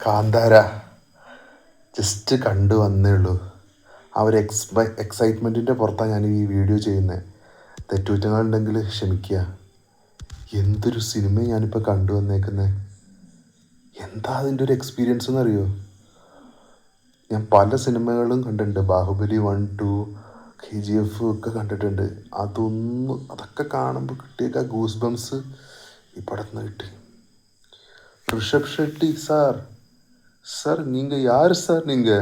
Kantara just കണ്ടു വന്നേ ഉള്ളൂ. ആ ഒരു എക്സൈറ്റ്മെൻറ്റിൻ്റെ പുറത്താണ് ഞാൻ ഈ വീഡിയോ ചെയ്യുന്നത്. തെറ്റുകുറ്റങ്ങളുണ്ടെങ്കിൽ ക്ഷമിക്കുക. എന്തൊരു സിനിമ ഞാനിപ്പോൾ കണ്ടു വന്നേക്കുന്നത്. എന്താ അതിൻ്റെ ഒരു എക്സ്പീരിയൻസ് എന്നറിയോ? ഞാൻ പല സിനിമകളും കണ്ടിട്ടുണ്ട്. ബാഹുബലി 1, 2, KGF ഒക്കെ കണ്ടിട്ടുണ്ട്. അതൊക്കെ കാണുമ്പോൾ കിട്ടിയ ഗൂസ് ബംസ് ഈ പടത്തിന് കിട്ടി. ഋഷഭ് ഷെട്ടി സാർ நீங்கள் யார் സാർ? നിങ്ങൾ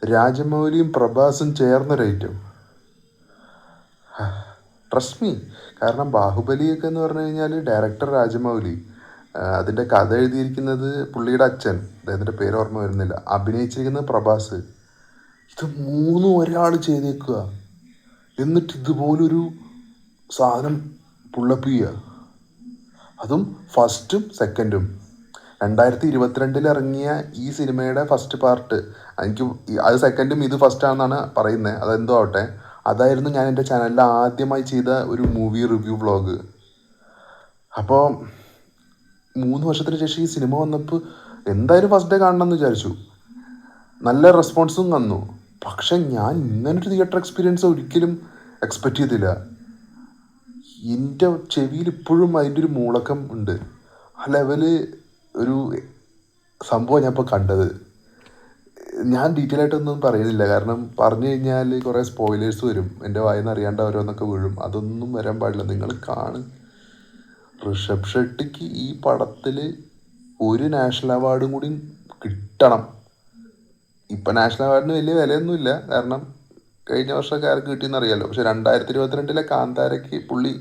രാജമൗലിയും പ്രഭാസും ചേർന്നൊരു ഐറ്റം. Trust me. കാരണം ബാഹുബലിയൊക്കെ എന്ന് പറഞ്ഞു കഴിഞ്ഞാൽ ഡയറക്ടർ രാജമൗലി, അതിൻ്റെ കഥ എഴുതിയിരിക്കുന്നത് പുള്ളിയുടെ അച്ഛൻ, അദ്ദേഹത്തിൻ്റെ പേര് ഓർമ്മ വരുന്നില്ല, അഭിനയിച്ചിരിക്കുന്നത് പ്രഭാസ്. ഇത് മൂന്നും ഒരാൾ ചെയ്തേക്കുക. എന്നിട്ട് ഇതുപോലൊരു സാധനം പുള്ളപ്പ് ചെയ്യുക. അതും ഫസ്റ്റും സെക്കൻഡും. 2022 ഇറങ്ങിയ ഈ സിനിമയുടെ ഫസ്റ്റ് പാർട്ട്, എനിക്ക് അത് സെക്കൻഡും ഇത് ഫസ്റ്റാണെന്നാണ് പറയുന്നത്. അതെന്തോ ആവട്ടെ, അതായിരുന്നു ഞാൻ എൻ്റെ ചാനലിൽ ആദ്യമായി ചെയ്ത ഒരു മൂവി റിവ്യൂ വ്ളോഗ്. അപ്പോൾ 3 വർഷത്തിന് ശേഷം ഈ സിനിമ വന്നപ്പോൾ എന്തായാലും ഫസ്റ്റ് ഡേ കാണണം എന്ന് വിചാരിച്ചു. നല്ല റെസ്പോൺസും വന്നു. പക്ഷെ ഞാൻ ഇങ്ങനൊരു തിയേറ്റർ എക്സ്പീരിയൻസ് ഒരിക്കലും എക്സ്പെക്റ്റ് ചെയ്തില്ല. എൻ്റെ ചെവിയിൽ ഇപ്പോഴും അതിൻ്റെ ഒരു മൂളക്കം ഉണ്ട്. ആ ലെവല് ഒരു സംഭവം ഞാൻ ഇപ്പോൾ കണ്ടത്. ഞാൻ ഡീറ്റെയിൽ ആയിട്ടൊന്നും പറയുന്നില്ല, കാരണം പറഞ്ഞു കഴിഞ്ഞാൽ കുറേ സ്പോയിലേഴ്സ് വരും, എൻ്റെ വായിന്ന് അറിയാണ്ട് ഓരോന്നൊക്കെ വീഴും. അതൊന്നും വരാൻ പാടില്ല. നിങ്ങൾ കാണും. ഋഷഭ് ഷെട്ടിക്ക് ഈ പടത്തിൽ ഒരു നാഷണൽ അവാർഡും കൂടി കിട്ടണം. ഇപ്പം നാഷണൽ അവാർഡിന് വലിയ വിലയൊന്നുമില്ല, കാരണം കഴിഞ്ഞ വർഷമൊക്കെ ആർക്ക് കിട്ടിയെന്ന് അറിയാമല്ലോ. പക്ഷെ 2022 കാന്താരയ്ക്ക് പുള്ളി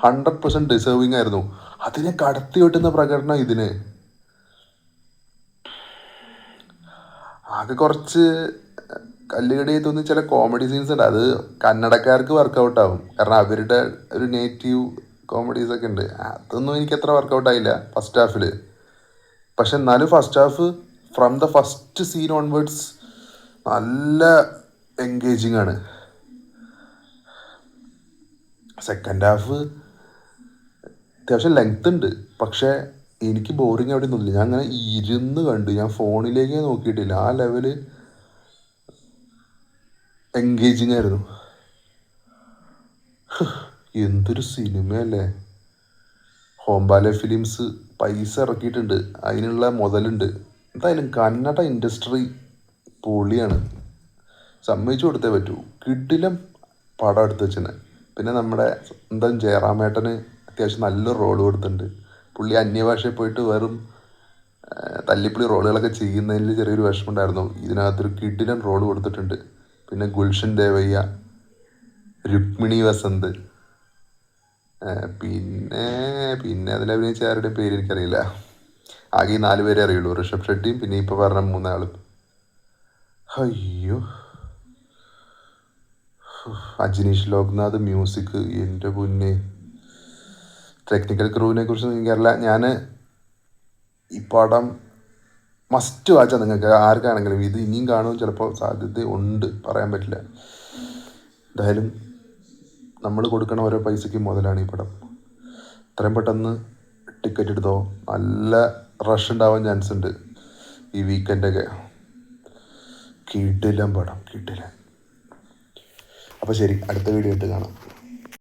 100% ഡിസേർവിങ് ആയിരുന്നു. അതിനെ കടത്തി വെട്ടുന്ന പ്രകടനം ഇതിന്. ആകെ കുറച്ച് കല്ലുകടി തോന്നി ചില കോമഡി സീൻസ് ഉണ്ട്. അത് കന്നഡക്കാർക്ക് വർക്കൗട്ട് ആവും, കാരണം അവരുടെ ഒരു നേറ്റീവ് കോമഡീസൊക്കെ ഉണ്ട്. അതൊന്നും എനിക്ക് അത്ര വർക്കൗട്ട് ആയില്ല ഫസ്റ്റ് ഹാഫിൽ. പക്ഷെ എന്നാലും first half from the first scene onwards നല്ല എൻഗേജിങ് ആണ്. സെക്കൻഡ് ഹാഫ് അത്യാവശ്യം ലെങ്ത് ഉണ്ട്, പക്ഷേ എനിക്ക് ബോറിങ് അവിടെ ഒന്നുമില്ല. ഞാൻ അങ്ങനെ ഇരുന്ന് കണ്ടു. ഞാൻ ഫോണിലേക്ക് നോക്കിയിട്ടില്ല. ആ ലെവല് എൻഗേജിങ് ആയിരുന്നു. എന്തൊരു സിനിമയല്ലേ. ഹോംബാലെ ഫിലിംസ് പൈസ ഇറക്കിയിട്ടുണ്ട്, അതിനുള്ള മുതലുണ്ട്. എന്തായാലും കന്നഡ ഇൻഡസ്ട്രി പൊളിയാണ്, സമ്മതിച്ചു കൊടുത്തേ പറ്റൂ. കിടിലം പടം എടുത്ത് വെച്ചെന്നെ. പിന്നെ നമ്മുടെ എന്താ ജയറാമേട്ടന് അത്യാവശ്യം നല്ലൊരു റോള് കൊടുത്തിട്ടുണ്ട്. പുള്ളി അന്യഭാഷയിൽ പോയിട്ട് വെറും തല്ലിപ്പുള്ളി റോളുകളൊക്കെ ചെയ്യുന്നതിൽ ചെറിയൊരു വിഷമമുണ്ടായിരുന്നു. ഇതിനകത്തൊരു കിടിലൻ റോള് കൊടുത്തിട്ടുണ്ട്. പിന്നെ ഗുൽഷൻ ദേവയ്യ, രുക്മിണി വസന്ത്, പിന്നെ അതിലഭിനയിച്ച ആരുടെയും പേര് എനിക്കറിയില്ല. ആകെ ഈ 4 പേരെ അറിയുള്ളൂ. ഋഷഭ് ഷെട്ടിയും പിന്നെ ഇപ്പോൾ പറഞ്ഞ 3 ആളും. അയ്യോ, അജനീഷ് ലോക്നാഥ് മ്യൂസിക്, എൻ്റെ പൊന്നെ. ടെക്നിക്കൽ ക്രൂവിനെ കുറിച്ചൊന്നും എനിക്കറിയില്ല. ഞാൻ ഈ പടം മസ്റ്റ് വാച്ചാൽ നിങ്ങൾക്ക് ആർക്കാണെങ്കിലും. ഇത് ഇനിയും കാണും ചിലപ്പോൾ, സാധ്യത ഉണ്ട്, പറയാൻ പറ്റില്ല. എന്തായാലും നമ്മൾ കൊടുക്കണ ഓരോ പൈസയ്ക്ക് മുതലാണ് ഈ പടം. എത്രയും പെട്ടെന്ന് ടിക്കറ്റ് എടുത്തോ. നല്ല റഷ് ഉണ്ടാവാൻ ചാൻസ് ഉണ്ട് ഈ വീക്കെൻഡൊക്കെ. കിടിലൻ പടം, കിടിലൻ. അപ്പോൾ ശരി, അടുത്ത വീഡിയോ ആയിട്ട് കാണാം.